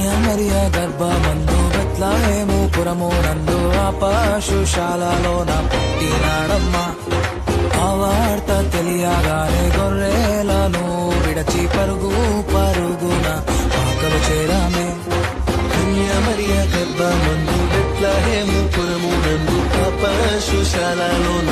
మరియ గర్భమందు బెత్లెహేము పురము నందు ఆ పశుశాలలోన పుట్టినాడమ్మా. ఆ వార్త తెలియగానే గొర్రెలను విడచి పరుగున ఆకలు చేరామే. మరియ గర్భమందు బెత్లెహేము పురము నందు ఆ పశుశాలలోన